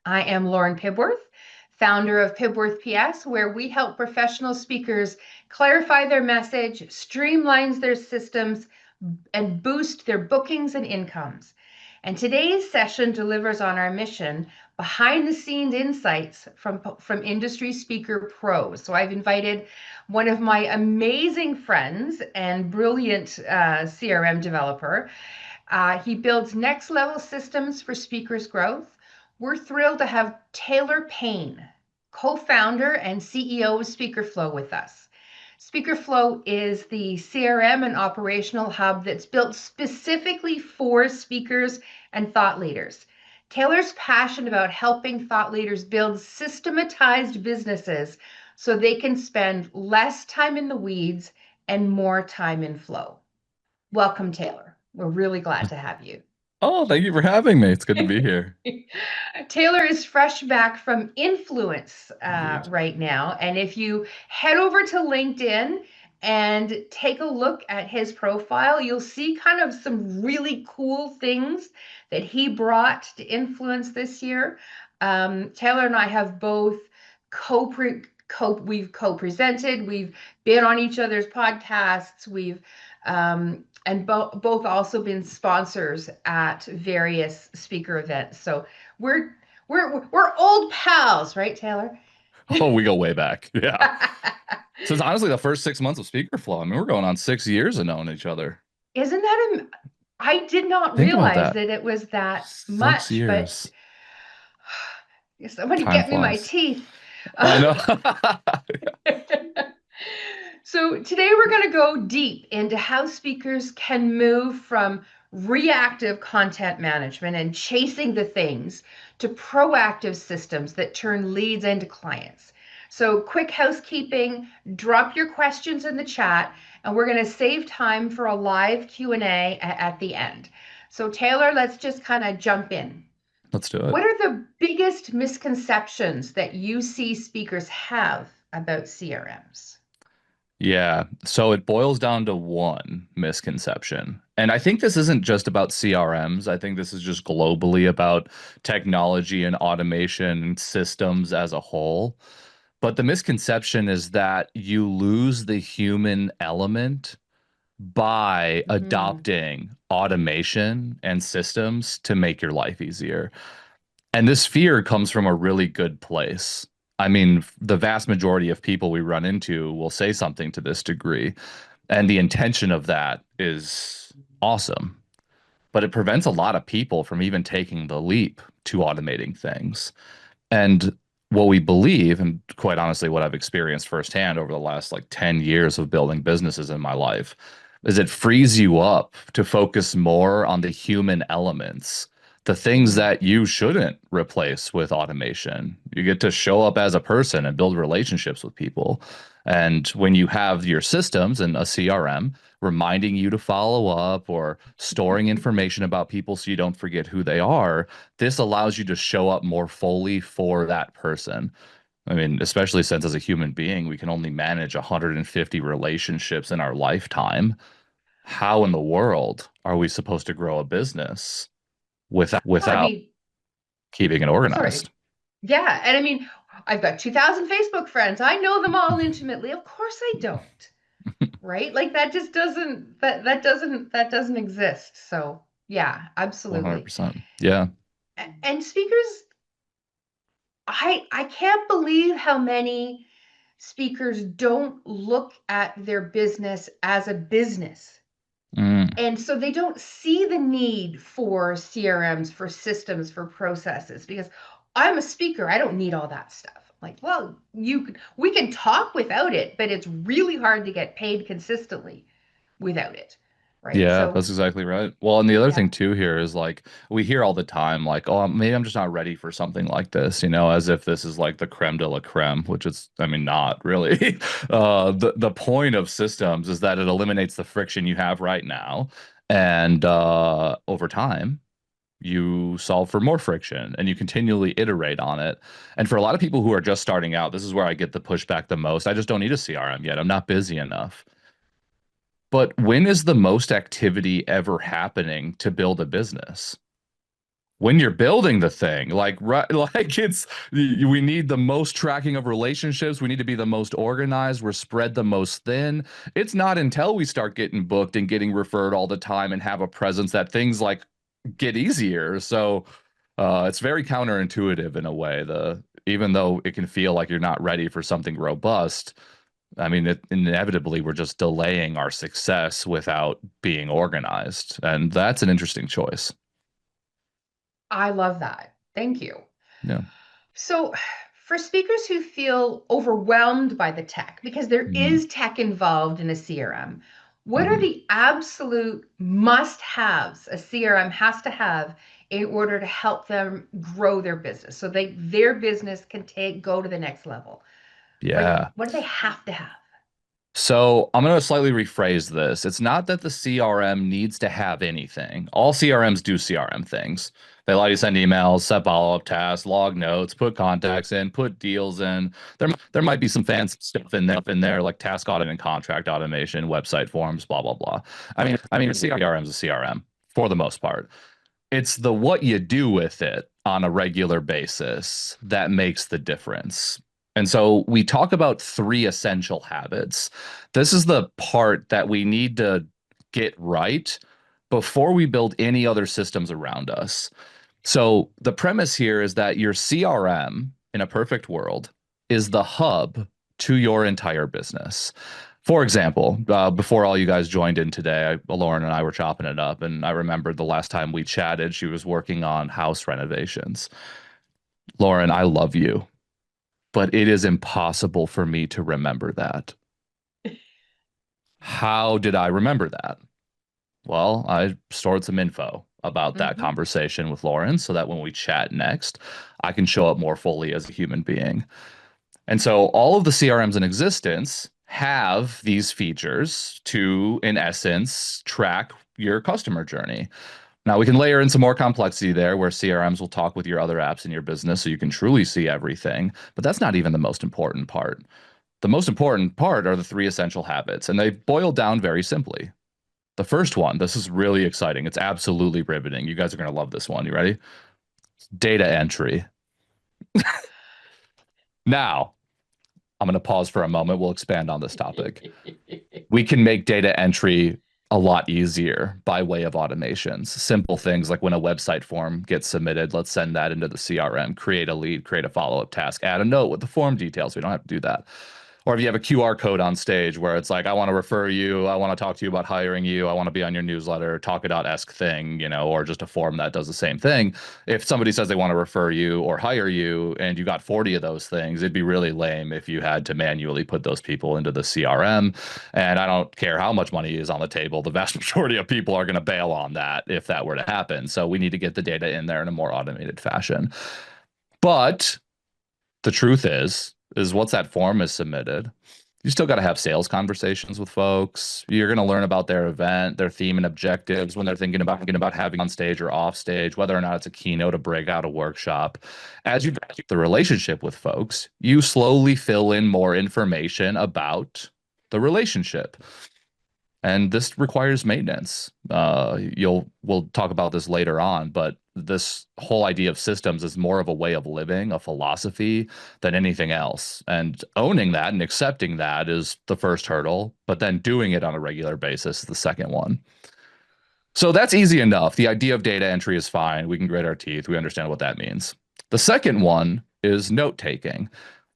I am Lauren Pibworth, founder of Pibworth PS, where we help professional speakers clarify their message, streamlines their systems, and boost their bookings and incomes. And today's session delivers on our mission, behind the scenes insights from industry speaker pros. So I've invited one of my amazing friends and brilliant CRM developer. He builds next level systems for speakers' growth. We're thrilled to have Taylorr Payne, co-founder and CEO of SpeakerFlow with us. SpeakerFlow is the CRM and operational hub that's built specifically for speakers and thought leaders. Taylor's passionate about helping thought leaders build systematized businesses so they can spend less time in the weeds and more time in flow. Welcome, Taylor. We're really glad to have you. Oh, thank you for having me. It's good to be here. Taylor is fresh back from Influence Indeed. right now. And if you head over to LinkedIn and take a look at his profile, you'll see kind of some really cool things that he brought to Influence this year. Taylor and I have both we've co-presented, we've been on each other's podcasts, we've and both also been sponsors at various speaker events. So we're old pals, right, Taylor? Oh, we go way back. Yeah. Since honestly the first 6 months of SpeakerFlow. I mean, we're going on 6 years of knowing each other. Isn't that I did not Think about realize that. that it was that 6 much, but years. somebody Time get me my flies. teeth. I know. So today we're going to go deep into how speakers can move from reactive content management and chasing the things to proactive systems that turn leads into clients. So quick housekeeping, drop your questions in the chat, and we're going to save time for a live Q&A at the end. So Taylor, let's just kind of jump in. Let's do it. What are the biggest misconceptions that you see speakers have about CRMs? Yeah. So it boils down to one misconception. And I think this isn't just about CRMs. I think this is just globally about technology and automation and systems as a whole. But the misconception is that you lose the human element by Mm, adopting automation and systems to make your life easier. And this fear comes from a really good place. I mean, the vast majority of people we run into will say something to this degree, and the intention of that is awesome. But it prevents a lot of people from even taking the leap to automating things. And what we believe, and quite honestly, what I've experienced firsthand over the last like 10 years of building businesses in my life, is it frees you up to focus more on the human elements, the things mm. that you shouldn't replace with automation. You get to show up as a person and build relationships with people. And when you have your systems and a CRM reminding you to follow up or storing information about people so you don't forget who they are, this allows you to show up more fully for that person. I mean, especially since as a human being, we can only manage 150 relationships in our lifetime. How in the world are we supposed to grow a business Well, I without mean, keeping it sorry. organized? Yeah, and I mean, I've got 2,000 Facebook friends. I know them all intimately. Of course I don't, right? Like that just doesn't that doesn't exist. So, yeah, absolutely. 100%. Yeah. And speakers, I can't believe how many speakers don't look at their business as a business. Mm. And so they don't see the need for CRMs, for systems, for processes, because I'm a speaker. I don't need all that stuff. Like, well, we can talk without it, but it's really hard to get paid consistently without it. Right. Yeah, So, that's exactly right. Well, and the other yeah. thing too here is like we hear all the time, like, oh, maybe I'm just not ready for something like this, as if this is like the creme de la creme, which is, I mean, not really. The point of systems is that it eliminates the friction you have right now, and over time, you solve for more friction and you continually iterate on it. And for a lot of people who are just starting out, this is where I get the pushback the most. I just don't need a CRM yet. I'm not busy enough. But when is the most activity ever happening to build a business? when you're building the thing, like right, like we need the most tracking of relationships. We need to be the most organized. We're spread the most thin. It's not until we start getting booked and getting referred all the time and have a presence that things like get easier. So it's very counterintuitive in a way. The even though it can feel like you're not ready for something robust, I mean, inevitably we're just delaying our success without being organized, and that's an interesting choice. I love that. Thank you. Yeah. So, for speakers who feel overwhelmed by the tech, because there Mhm. is tech involved in a CRM, what are Mhm. the absolute must-haves a CRM has to have in order to help them grow their business so their business can go to the next level? Like, Yeah. what do they have to have? So I'm going to slightly rephrase this. It's not that the CRM needs to have anything. All CRMs do CRM things. They allow you to send emails, set follow-up tasks, log notes, put contacts in, put deals in. There might be some fancy stuff in there like task audit and contract automation, website forms, blah blah blah. I mean, a CRM is a CRM for the most part. It's the what you do with it on a regular basis that makes the difference. And so we talk about three essential habits. This is the part that we need to get right before we build any other systems around us. So the premise here is that your CRM in a perfect world is the hub to your entire business. For example, before all you guys joined in today, Lauren and I were chopping it up, and I remembered the last time we chatted, she was working on house renovations. Lauren, I love you, but it is impossible for me to remember that. How did I remember that? Well, I stored some info about that Mhm. conversation with Lauren so that when we chat next, I can show up more fully as a human being. And so all of the CRMs in existence have these features to, in essence, track your customer journey. Now, we can layer in some more complexity there where CRMs will talk with your other apps in your business so you can truly see everything. But that's not even the most important part. The most important part are the three essential habits, and they boil down very simply. The first one, this is really exciting. It's absolutely riveting. You guys are going to love this one. You ready? Data entry. Now, I'm going to pause for a moment. We'll expand on this topic. We can make data entry a lot easier by way of automations. Simple things like when a website form gets submitted, let's send that into the CRM, create a lead, create a follow-up task, add a note with the form details. We don't have to do that. Or if you have a QR code on stage where it's like, I want to refer you, I want to talk to you about hiring you, I want to be on your newsletter, talk it out-esque thing, or just a form that does the same thing. If somebody says they want to refer you or hire you and you got 40 of those things, it'd be really lame if you had to manually put those people into the CRM. And I don't care how much money is on the table, the vast majority of people are going to bail on that if that were to happen. So we need to get the data in there in a more automated fashion. But the truth is once that form is submitted, you still got to have sales conversations with folks. You're going to learn about their event, their theme and objectives when they're thinking about having on stage or off stage, whether or not it's a keynote, a breakout, a workshop. As you develop the relationship with folks, you slowly fill in more information about the relationship. And this requires maintenance. We'll talk about this later on, but this whole idea of systems is more of a way of living, a philosophy than anything else. And owning that and accepting that is the first hurdle, but then doing it on a regular basis is the second one. So that's easy enough. The idea of data entry is fine. We can grit our teeth. We understand what that means. The second one is note taking.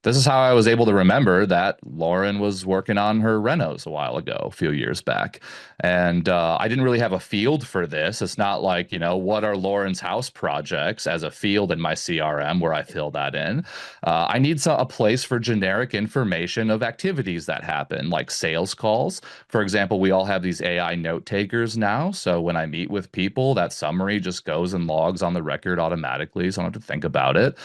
This is how I was able to remember that Lauren was working on her renos a while ago, a few years back. And I didn't really have a field for this. It's not like, what are Lauren's house projects as a field in my CRM where I fill that in. I need a place for generic information of activities that happen, like sales calls. For example, we all have these AI note takers now. So when I meet with people, that summary just goes and logs on the record automatically. So I don't have to think about it.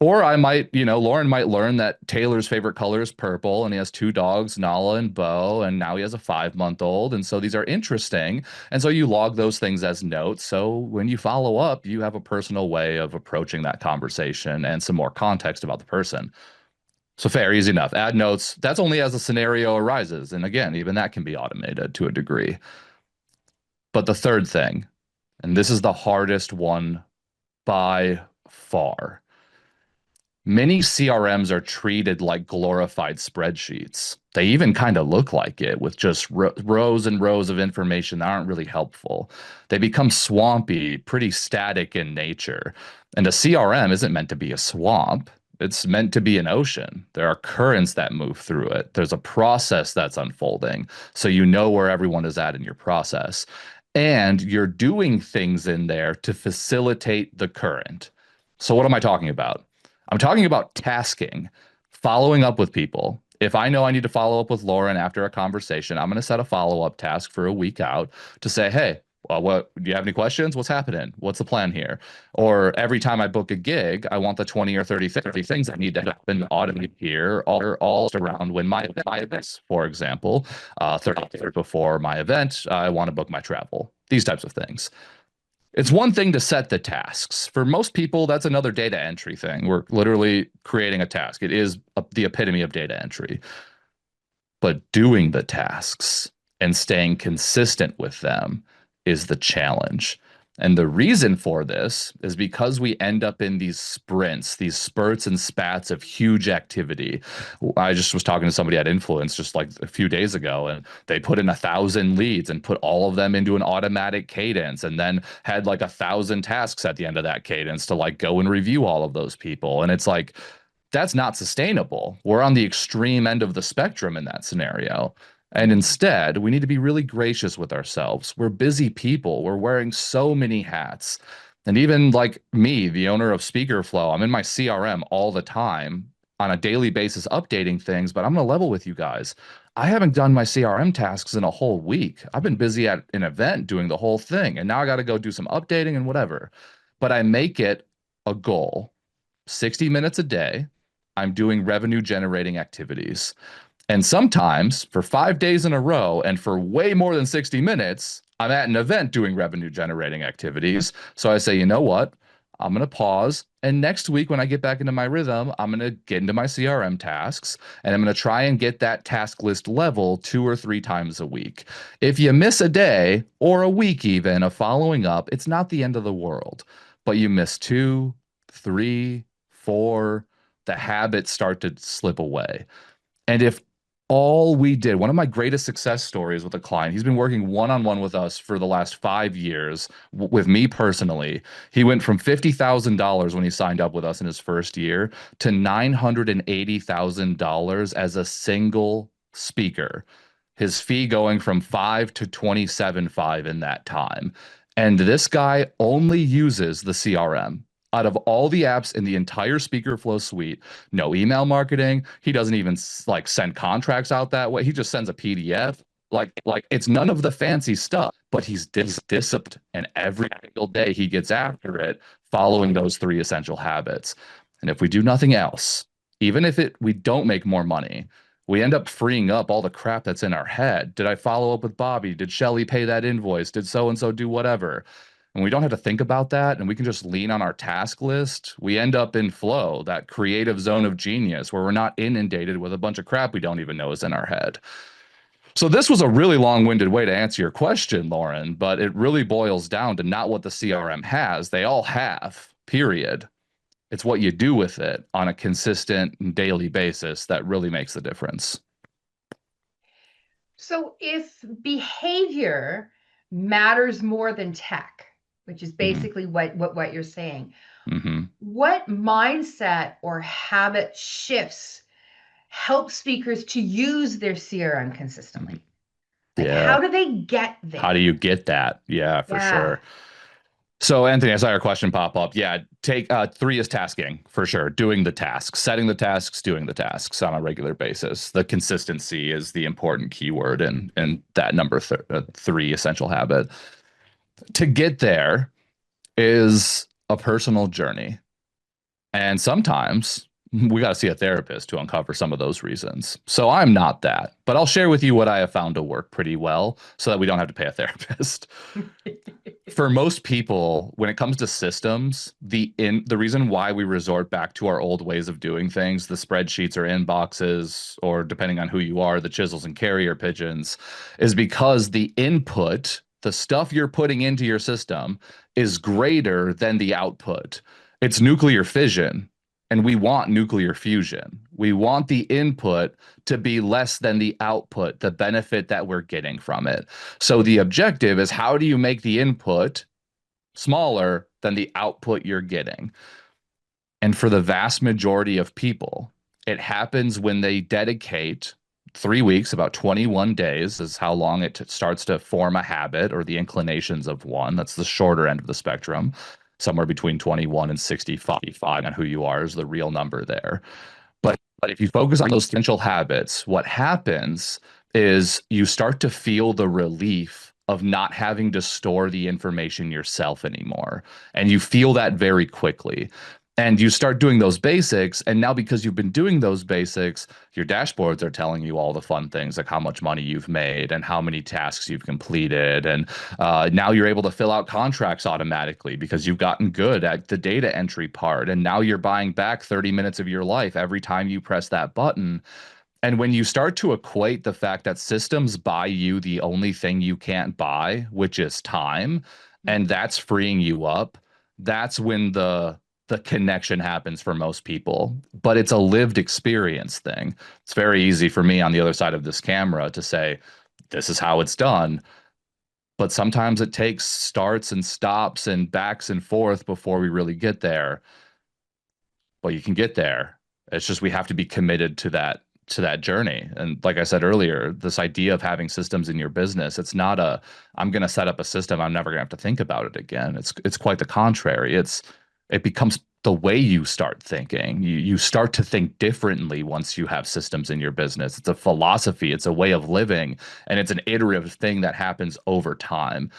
Or I might, Lauren might learn that Taylor's favorite color is purple and he has two dogs, Nala and Bo, and now he has a 5-month-old. And so these are interesting. And so you log those things as notes. So when you follow up, you have a personal way of approaching that conversation and some more context about the person. So fair, easy enough. Add notes. That's only as a scenario arises. And again, even that can be automated to a degree. But the third thing, and this is the hardest one by far. Many CRMs are treated like glorified spreadsheets. They even kind of look like it with just rows and rows of information that aren't really helpful. They become swampy, pretty static in nature. And a CRM isn't meant to be a swamp. It's meant to be an ocean. There are currents that move through it. There's a process that's unfolding. So you know where everyone is at in your process. And you're doing things in there to facilitate the current. So what am I talking about? I'm talking about tasking, following up with people. If I know I need to follow up with Lauren after a conversation, I'm going to set a follow-up task for a week out to say, hey, what do you have any questions? What's happening? What's the plan here? Or every time I book a gig, I want the 20 or 30 things I need to happen automated here, all around when my events, for example, 30 days before my event, I want to book my travel. These types of things. It's one thing to set the tasks. For most people, that's another data entry thing. We're literally creating a task. It is the epitome of data entry. But doing the tasks and staying consistent with them is the challenge. And the reason for this is because we end up in these sprints, these spurts and spats of huge activity. I just was talking to somebody at Influence just like a few days ago, and they put in 1,000 leads and put all of them into an automatic cadence, and then had like 1,000 tasks at the end of that cadence to like go and review all of those people. And it's like, that's not sustainable. We're on the extreme end of the spectrum in that scenario. And instead, we need to be really gracious with ourselves. We're busy people. We're wearing so many hats. And even like me, the owner of SpeakerFlow, I'm in my CRM all the time on a daily basis updating things, but I'm going to level with you guys. I haven't done my CRM tasks in a whole week. I've been busy at an event doing the whole thing, and now I got to go do some updating and whatever. But I make it a goal. 60 minutes a day, I'm doing revenue generating activities. And sometimes for 5 days in a row and for way more than 60 minutes, I'm at an event doing revenue generating activities. So I say, you know what? I'm going to pause. And next week, when I get back into my rhythm, I'm going to get into my CRM tasks and I'm going to try and get that task list level 2 or 3 times a week. If you miss a day or a week even of following up, it's not the end of the world. But you miss 2, 3, 4, the habits start to slip away. And if all we did, one of my greatest success stories with a client, he's been working one-on-one with us for the last 5 years with me personally. He went from $50,000 when he signed up with us in his first year to $980,000 as a single speaker. His fee going from 5 to 27.5 in that time. And this guy only uses the CRM. Out of all the apps in the entire SpeakerFlow suite, no email marketing. He doesn't even like send contracts out that way. He just sends a PDF. Like it's none of the fancy stuff, but he's disciplined, and every single day he gets after it, following those 3 essential habits. And if we do nothing else, even if we don't make more money, we end up freeing up all the crap that's in our head. Did I follow up with Bobby? Did Shelly pay that invoice? Did so and so do whatever? And we don't have to think about that, and we can just lean on our task list. We end up in flow, that creative zone of genius where we're not inundated with a bunch of crap we don't even know is in our head. So this was a really long-winded way to answer your question, Lauren, but it really boils down to not what the CRM has. They all have, period. It's what you do with it on a consistent daily basis that really makes the difference. So if behavior matters more than tech, which is basically what you're saying, what mindset or habit shifts help speakers to use their CRM consistently? Like, how do they get there? How do you get that? Yeah, for sure. So, Anthony, I saw your question pop up. Yeah, take 3 is tasking for sure. Doing the tasks, setting the tasks, doing the tasks on a regular basis. The consistency is the important keyword in that number 3 essential habit. To get there is a personal journey. And sometimes we got to see a therapist to uncover some of those reasons. So I'm not that, but I'll share with you what I have found to work pretty well so that we don't have to pay a therapist. For most people, when it comes to systems, the reason why we resort back to our old ways of doing things, the spreadsheets or inboxes, or depending on who you are, the chisels and carrier pigeons, is because the input the stuff you're putting into your system is greater than the output. It's nuclear fission, and we want nuclear fusion. We want the input to be less than the output, the benefit that we're getting from it. So the objective is, how do you make the input smaller than the output you're getting? And for the vast majority of people, it happens when they dedicate 3 weeks, about 21 days is how long it starts to form a habit, or the inclinations of one. That's the shorter end of the spectrum. Somewhere between 21 and 65 on who you are is the real number there. But if you focus on those essential habits, what happens is you start to feel the relief of not having to store the information yourself anymore. And you feel that very quickly. And you start doing those basics. And now, because you've been doing those basics, your dashboards are telling you all the fun things, like how much money you've made and how many tasks you've completed. And now you're able to fill out contracts automatically because you've gotten good at the data entry part. And now you're buying back 30 minutes of your life every time you press that button. And when you start to equate the fact that systems buy you the only thing you can't buy, which is time, and that's freeing you up, that's when the connection happens for most people. But it's a lived experience thing. It's very easy for me on the other side of this camera to say, this is how it's done. But sometimes it takes starts and stops and backs and forth before we really get there. But you can get there. It's just we have to be committed to that journey. And like I said earlier, this idea of having systems in your business, it's not a, I'm going to set up a system, I'm never going to have to think about it again. It's quite the contrary. It becomes the way you start thinking. You start to think differently once you have systems in your business. It's a philosophy, it's a way of living, and it's an iterative thing that happens over time.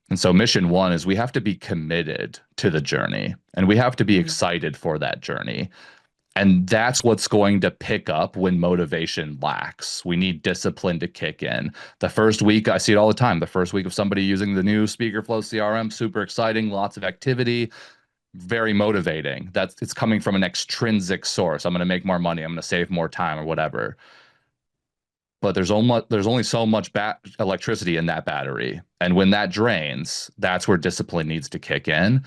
And so mission one is we have to be committed to the journey, and we have to be excited for that journey. And that's what's going to pick up when motivation lacks. We need discipline to kick in. The first week, I see it all the time. The first week of somebody using the new SpeakerFlow CRM, super exciting, lots of activity, very motivating. It's coming from an extrinsic source. I'm going to make more money. I'm going to save more time or whatever. But there's only so much electricity in that battery. And when that drains, that's where discipline needs to kick in.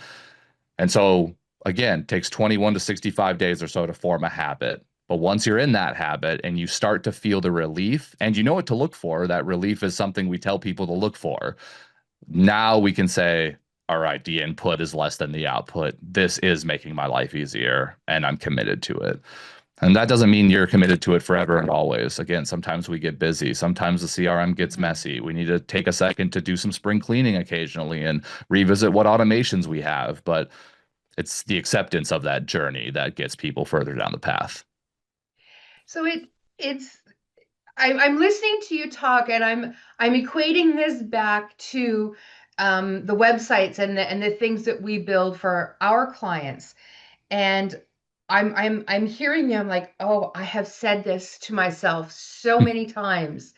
And so again, it takes 21 to 65 days or so to form a habit. But once you're in that habit and you start to feel the relief, and you know what to look for, that relief is something we tell people to look for. Now we can say, all right, the input is less than the output. This is making my life easier, and I'm committed to it. And that doesn't mean you're committed to it forever and always. Again, sometimes we get busy. Sometimes the CRM gets messy. We need to take a second to do some spring cleaning occasionally and revisit what automations we have. But it's the acceptance of that journey that gets people further down the path. So I'm listening to you talk, and I'm equating this back to the websites and the things that we build for our clients. And I'm hearing you. I'm like, oh, I have said this to myself so many times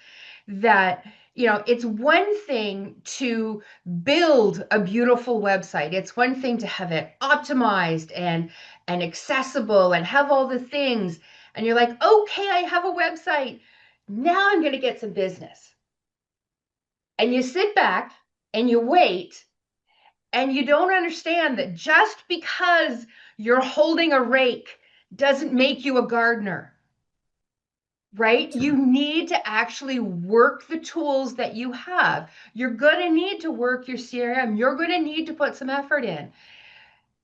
that, it's one thing to build a beautiful website. It's one thing to have it optimized and accessible and have all the things. And you're like, okay, I have a website. Now I'm going to get some business. And you sit back and you wait, and you don't understand that just because you're holding a rake doesn't make you a gardener. Right? You need to actually work the tools that you have. You're going to need to work your CRM. You're going to need to put some effort in.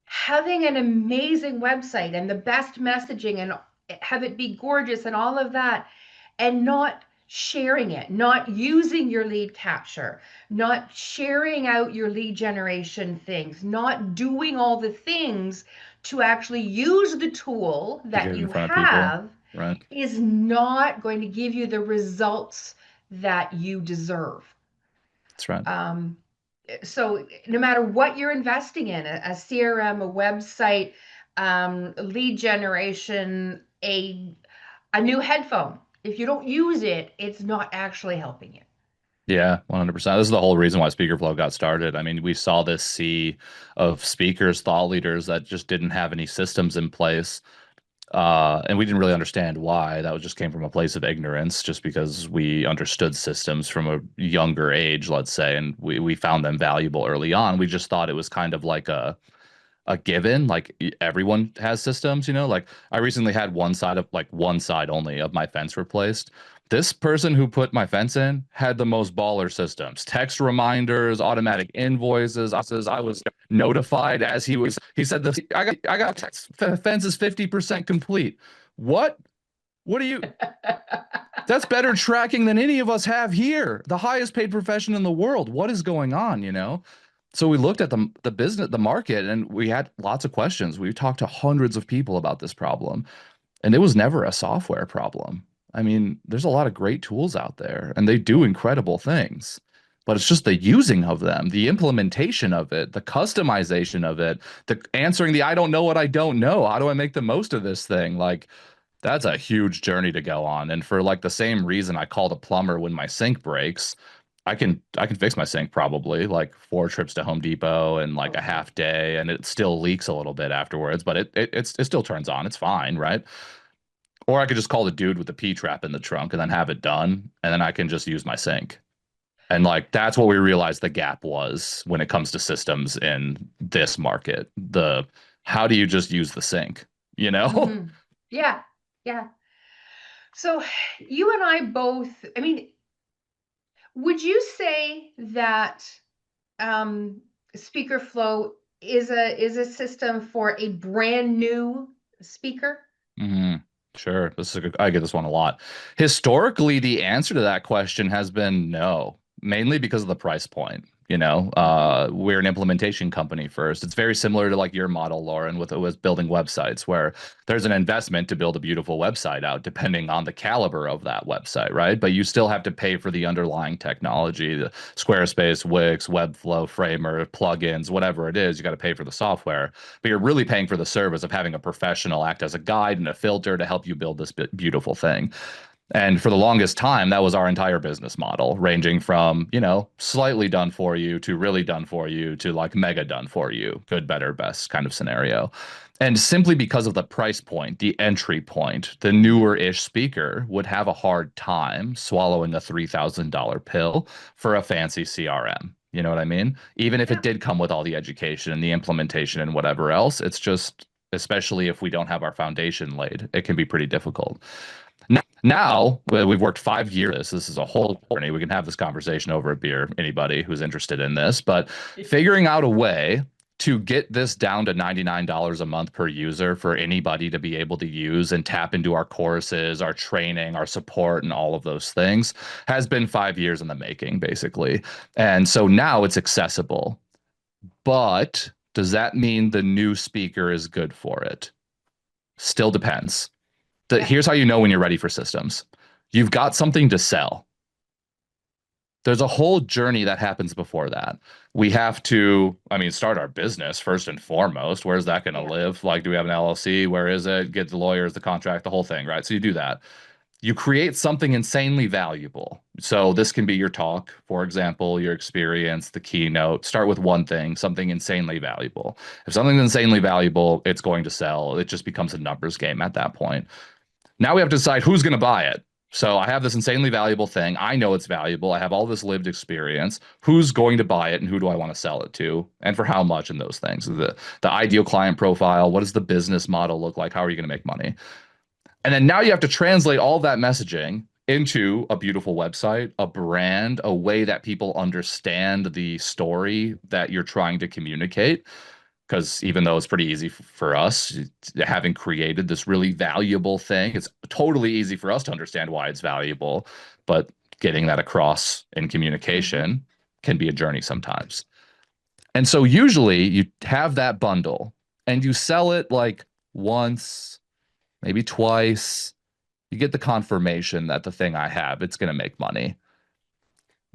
Having an amazing website and the best messaging and have it be gorgeous and all of that, and not sharing it, not using your lead capture, not sharing out your lead generation things, not doing all the things to actually use the tool that you have, right, is not going to give you the results that you deserve. That's right. So no matter what you're investing in, a CRM, a website, lead generation, a new headphone, if you don't use it, it's not actually helping you. Yeah, 100%. This is the whole reason why SpeakerFlow got started. I mean, we saw this sea of speakers, thought leaders that just didn't have any systems in place. And we didn't really understand why. That was just came from a place of ignorance, just because we understood systems from a younger age, let's say, and we found them valuable early on. We just thought it was kind of like a given, like everyone has systems, you know. Like I recently had one side only of my fence replaced. This person who put my fence in had the most baller systems, text reminders, automatic invoices. I was notified as he said this, I got text, fence is 50% complete. What what are you that's better tracking than any of us have here, the highest paid profession in the world. What is going on, you know? So we looked at the business, the market, and we had lots of questions. We talked to hundreds of people about this problem, and it was never a software problem. I mean, there's a lot of great tools out there, and they do incredible things, but it's just the using of them, the implementation of it, the customization of it, the answering the I don't know what I don't know. How do I make the most of this thing? Like, that's a huge journey to go on. And for like the same reason I called a plumber when my sink breaks, I can fix my sink probably like 4 trips to Home Depot and like a half day, and it still leaks a little bit afterwards, but it still turns on. It's fine, right? Or I could just call the dude with the P trap in the trunk and then have it done, and then I can just use my sink. And like that's what we realized the gap was when it comes to systems in this market. The how do you just use the sink, you know? Mhm. Yeah, yeah. So you and I both, I mean, would you say that SpeakerFlow is a system for a brand new speaker? hmm Sure. This is a good, I get this one a lot. Historically, the answer to that question has been no, mainly because of the price point. You know, we're an implementation company first. It's very similar to like your model, Lauren, with building websites, where there's an investment to build a beautiful website out, depending on the caliber of that website, right? But you still have to pay for the underlying technology, the Squarespace, Wix, Webflow, Framer, plugins, whatever it is. You got to pay for the software, but you're really paying for the service of having a professional act as a guide and a filter to help you build this beautiful thing. And for the longest time, that was our entire business model, ranging from, you know, slightly done for you to really done for you to like mega done for you, good, better, best kind of scenario. And simply because of the price point, the entry point, the newer ish speaker would have a hard time swallowing a $3,000 pill for a fancy CRM. You know what I mean? Even if it Yeah. did come with all the education and the implementation and whatever else, it's just, especially if we don't have our foundation laid, it can be pretty difficult. Now, we've worked 5 years. This is a whole journey. We can have this conversation over a beer, anybody who's interested in this, but figuring out a way to get this down to $99 a month per user for anybody to be able to use and tap into our courses, our training, our support, and all of those things has been 5 years in the making, basically. And so now it's accessible. But does that mean the new speaker is good for it? Still depends. Yeah. Here's how you know when you're ready for systems. You've got something to sell. There's a whole journey that happens before that. We have to, I mean, start our business first and foremost. Where's that going to Yeah. live? Like, do we have an LLC? Where is it? Get the lawyers, the contract, the whole thing, right? So you do that. You create something insanely valuable. So this can be your talk, for example, your experience, the keynote. Start with one thing, something insanely valuable. If something's insanely valuable, it's going to sell. It just becomes a numbers game at that point. Now we have to decide who's going to buy it. So I have this insanely valuable thing. I know it's valuable. I have all this lived experience. Who's going to buy it and who do I want to sell it to and for how much and those things. The ideal client profile, what does the business model look like? How are you going to make money? And then now you have to translate all that messaging into a beautiful website, a brand, a way that people understand the story that you're trying to communicate. Because even though it's pretty easy for us, having created this really valuable thing, it's totally easy for us to understand why it's valuable. But getting that across in Mhm. communication can be a journey sometimes. And so usually you have that bundle and you sell it like once, maybe twice. You get the confirmation that the thing I have, it's going to make money.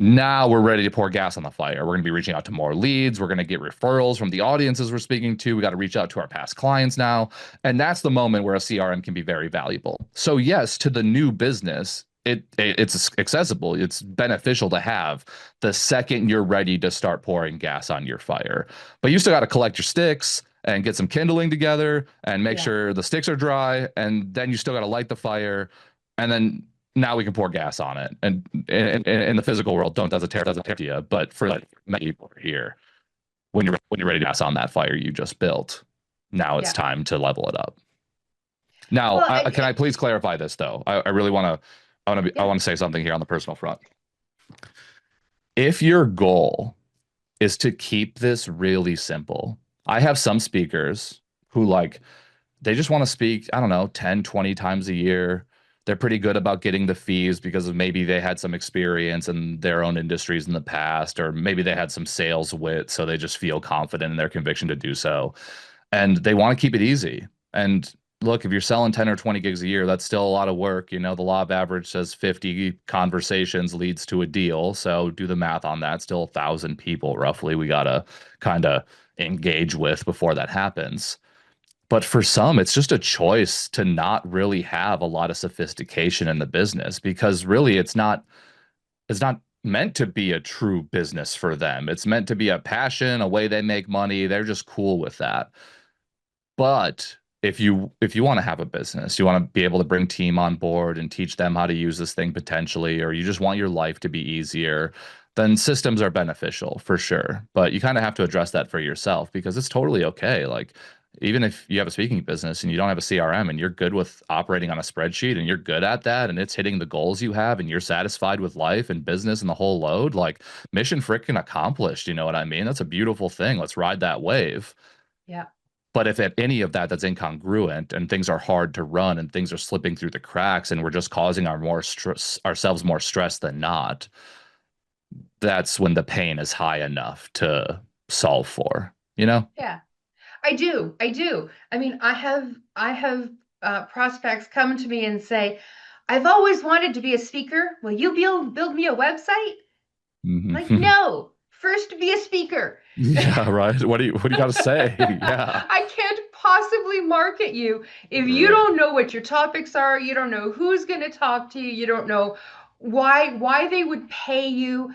Now we're ready to pour gas on the fire. We're going to be reaching out to more leads. We're going to get referrals from the audiences we're speaking to. We got to reach out to our past clients now. And that's the moment where a CRM can be very valuable. So yes, to the new business, it's accessible. It's beneficial to have the second you're ready to start pouring gas on your fire. But you still got to collect your sticks. and get some kindling together and make Yeah. sure the sticks are dry. And then you still got to light the fire. And then now we can pour gas on it. And in the physical world, don't doesn't tear to you. But for like many people here, when you're ready to pass on that fire you just built, now it's Yeah. time to level it up. Now, Well, can I please clarify this though? I really want to. I yeah. want to say something here on the personal front. If your goal is to keep this really simple, I have some speakers who like they just want to speak, I don't know, 10, 20 times a year. They're pretty good about getting the fees because of maybe they had some experience in their own industries in the past, or maybe they had some sales wit, so they just feel confident in their conviction to do so. And they want to keep it easy. And look, if you're selling 10 or 20 gigs a year, that's still a lot of work. You know, the law of average says 50 conversations leads to a deal. So do the math on that. Still 1,000 people roughly we got to kind of engage with before that happens. But for some, it's just a choice to not really have a lot of sophistication in the business because really it's not meant to be a true business for them. It's meant to be a passion, a way they make money. They're just cool with that. But if you want to have a business, you want to be able to bring team on board and teach them how to use this thing potentially, or you just want your life to be easier, then systems are beneficial for sure. But you kind of have to address that for yourself because it's totally okay. Like even if you have a speaking business and you don't have a CRM and you're good with operating on a spreadsheet and you're good at that and it's hitting the goals you have and you're satisfied with life and business and the whole load, like mission freaking accomplished. You know what I mean? That's a beautiful thing. Let's ride that wave. Yeah. But if at any of that's incongruent and things are hard to run and things are slipping through the cracks and we're just causing ourselves more stress than not, that's when the pain is high enough to solve for, you know? Yeah. I do. I do. I mean, I have prospects come to me and say, "I've always wanted to be a speaker. Will you build me a website?" Like, Mhm. no. First, be a speaker. Yeah, right. What do you got to say? Yeah. I can't possibly market you if you Right. don't know what your topics are, you don't know who's going to talk to you, you don't know why they would pay you.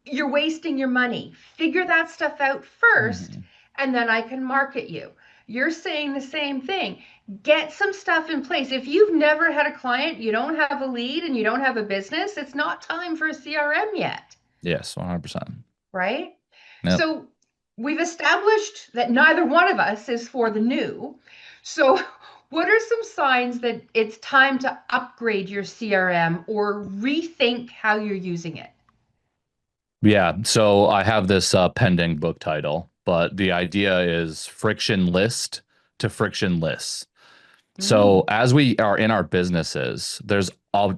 You're wasting your money. Figure that stuff out first, Mhm. and then I can market you. You're saying the same thing. Get some stuff in place. If you've never had a client, you don't have a lead, and you don't have a business, it's not time for a CRM yet, Yes, 100%. right? Yep. So we've established that neither one of us is for the new. So, what are some signs that it's time to upgrade your CRM or rethink how you're using it? Yeah, so I have this pending book title, but the idea is friction list to frictionless. So Mm, as we are in our businesses, there's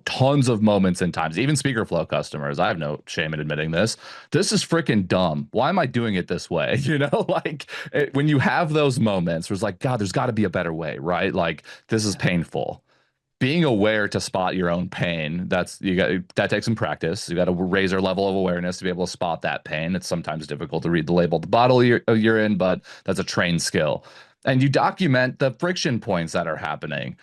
tons of moments and times, even SpeakerFlow customers. I have no shame in admitting this. This is freaking dumb. Why am I doing it this way? You know, like when you have those moments, where it's like, God, there's got to be a better way, right? Like this is yeah. painful. Being aware to spot your own pain, that takes some practice. You got to raise your level of awareness to be able to spot that pain. It's sometimes difficult to read the label of the bottle you're in, but that's a trained skill. And you document the friction points that are happening.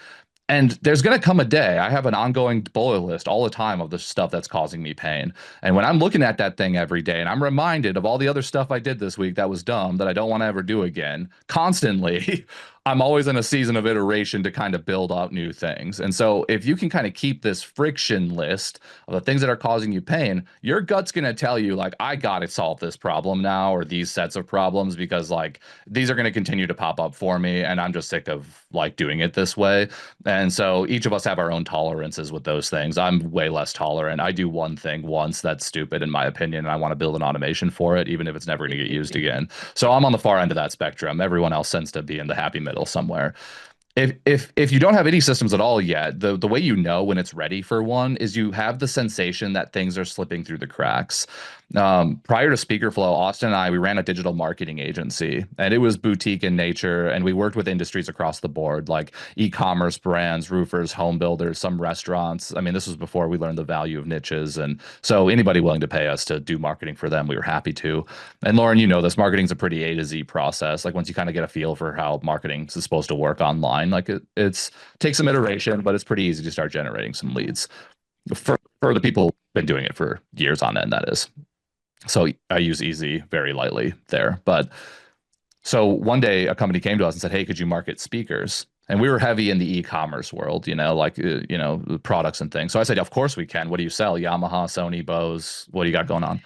And there's going to come a day. I have an ongoing bullet list all the time of the stuff that's causing me pain. And when I'm looking at that thing every day and I'm reminded of all the other stuff I did this week that was dumb that I don't want to ever do again, constantly, I'm always in a season of iteration to kind of build out new things. And so if you can kind of keep this friction list of the things that are causing you pain, your gut's going to tell you, like, I got to solve this problem now or these sets of problems because, like, these are going to continue to pop up for me. And I'm just sick of, like, doing it this way. And so each of us have our own tolerances with those things. I'm way less tolerant. I do one thing once that's stupid, in my opinion, and I want to build an automation for it, even if it's never going to get used again. So I'm on the far end of that spectrum. Everyone else tends to be in the happy middle somewhere. If you don't have any systems at all yet, the way you know when it's ready for one is you have the sensation that things are slipping through the cracks. Prior to SpeakerFlow, Austin and I, we ran a digital marketing agency, and it was boutique in nature, and we worked with industries across the board, like e-commerce brands, roofers, home builders, some restaurants. I mean, this was before we learned the value of niches, and so anybody willing to pay us to do marketing for them, we were happy to. And Lauren, you know this, marketing's a pretty A to Z process. Like once you kind of get a feel for how marketing is supposed to work online, like it's takes some iteration, but it's pretty easy to start generating some leads for the people who've been doing it for years on end, that is. So I use easy very lightly there. But So one day a company came to us and said, "Hey, could you market speakers?" And we were heavy in the e-commerce world, the products and things. So I said, "Of course we can. What do you sell? Yamaha, Sony, Bose. What do you got going on?"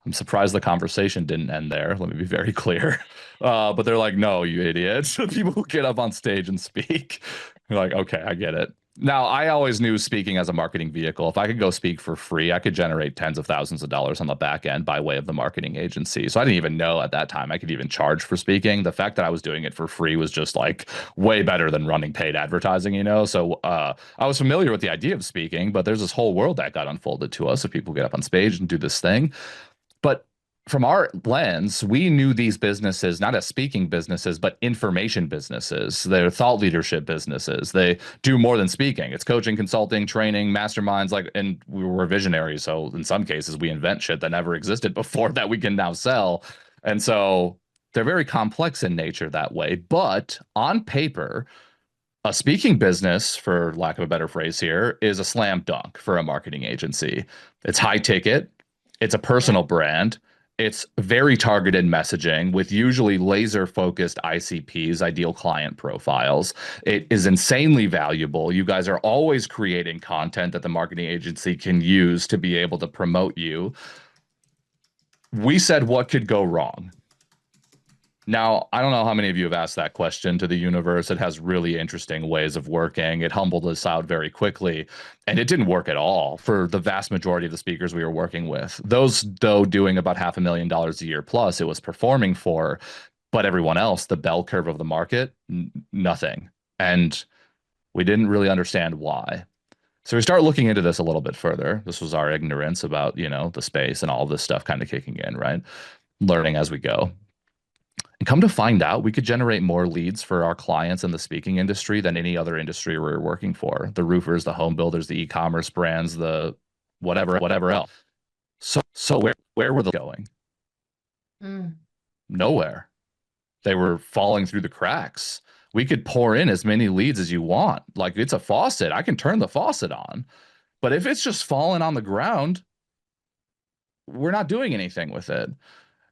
I'm surprised the conversation didn't end there. Let me be very clear. But they're like, "No, you idiots." People who get up on stage and speak. You're like, okay, I get it. Now, I always knew speaking as a marketing vehicle. If I could go speak for free, I could generate tens of thousands of dollars on the back end by way of the marketing agency. So I didn't even know at that time I could even charge for speaking. The fact that I was doing it for free was just like way better than running paid advertising. So I was familiar with the idea of speaking, but there's this whole world that got unfolded to us. So people get up on stage and do this thing. But from our lens, we knew these businesses not as speaking businesses, but information businesses. They're thought leadership businesses. They do more than speaking. It's coaching, consulting, training, masterminds, and we were visionaries. So in some cases, we invent shit that never existed before that we can now sell. And so they're very complex in nature that way. But on paper, a speaking business, for lack of a better phrase here, is a slam dunk for a marketing agency. It's high ticket, it's a Yeah. personal brand, it's very targeted messaging with usually laser focused ICPs, ideal client profiles. It is insanely valuable. You guys are always creating content that the marketing agency can use to be able to promote you. We said, what could go wrong? Now, I don't know how many of you have asked that question to the universe. It has really interesting ways of working. It humbled us out very quickly, and it didn't work at all for the vast majority of the speakers we were working with. Those, though, doing about $500,000 a year plus, it was performing for, but everyone else, the bell curve of the market, nothing. And we didn't really understand why. So we start looking into this a little bit further. This was our ignorance about, the space and all this stuff kind of kicking in, right? Learning as we go. And come to find out, we could generate more leads for our clients in the speaking industry than any other industry we're working for. The roofers, the home builders, the e-commerce brands, the whatever else. So where were they going? Mm. Nowhere. They were falling through the cracks. We could pour in as many leads as you want. Like it's a faucet. I can turn the faucet on. But if it's just falling on the ground, we're not doing anything with it.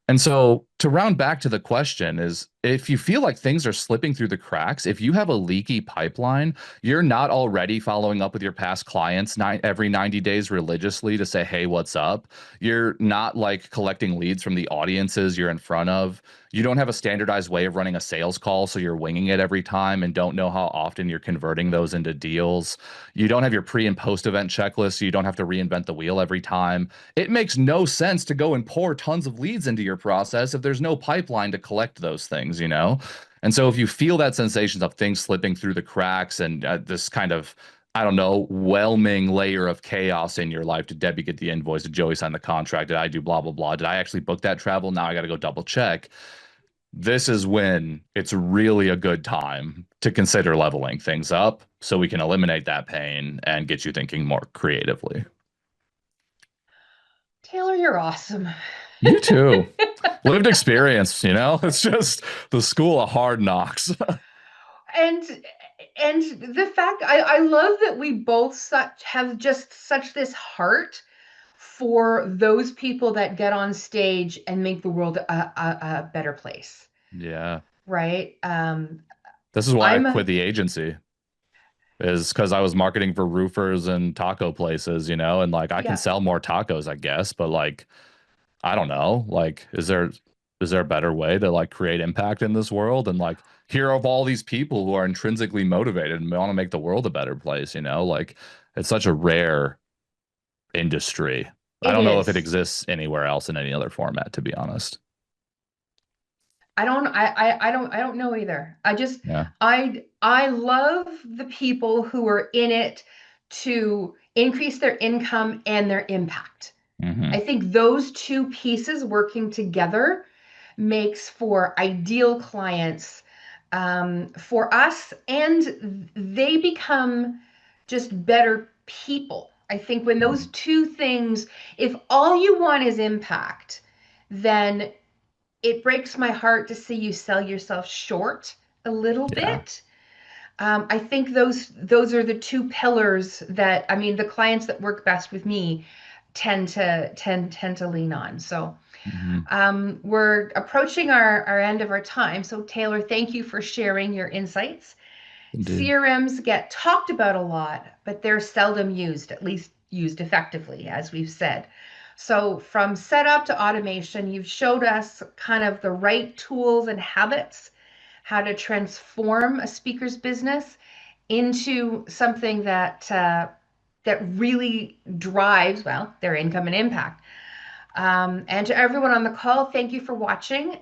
And so to round back to the question is if you feel like things are slipping through the cracks, if you have a leaky pipeline, you're not already following up with your past clients every 90 days religiously to say, "Hey, what's up?" You're not like collecting leads from the audiences you're in front of. You don't have a standardized way of running a sales call, so you're winging it every time and don't know how often you're converting those into deals. You don't have your pre and post event checklist, so you don't have to reinvent the wheel every time. It makes no sense to go and pour tons of leads into your process if there's no pipeline to collect those things. And so if you feel that sensation of things slipping through the cracks and this kind of, I don't know, whelming layer of chaos in your life, did Debbie get the invoice? Did Joey sign the contract? Did I do blah, blah, blah? Did I actually book that travel? Now I got to go double check. This is when it's really a good time to consider leveling things up so we can eliminate that pain and get you thinking more creatively. Taylor, you're awesome. You too. Lived experience. It's just the school of hard knocks. and and the fact I love that we both have just such this heart for those people that get on stage and make the world a better place, Yeah. right? This is why I I'm quit a the agency, is because I was marketing for roofers and taco places, and like I can Yeah, sell more tacos, I guess, but like I don't know. Like, is there a better way to like create impact in this world and like hear of all these people who are intrinsically motivated and want to make the world a better place? Like it's such a rare industry. I it don't know if it is. exists anywhere else in any other format, to be honest. I don't know either. Yeah. I love the people who are in it to increase their income and their impact. Hmm. I think those two pieces working together makes for ideal clients for us, and they become just better people. I think when those two things, if all you want is impact, then it breaks my heart to see you sell yourself short a little Yeah. bit. I think those are the two pillars that, I mean, the clients that work best with me tend to lean on. So Mhm. We're approaching our end of our time. So Taylor, thank you for sharing your insights. Indeed. CRMs get talked about a lot, but they're seldom used, at least used effectively, as we've said. So from setup to automation, you've showed us kind of the right tools and habits, how to transform a speaker's business into something that really drives, well, their income and impact. And to everyone on the call, thank you for watching.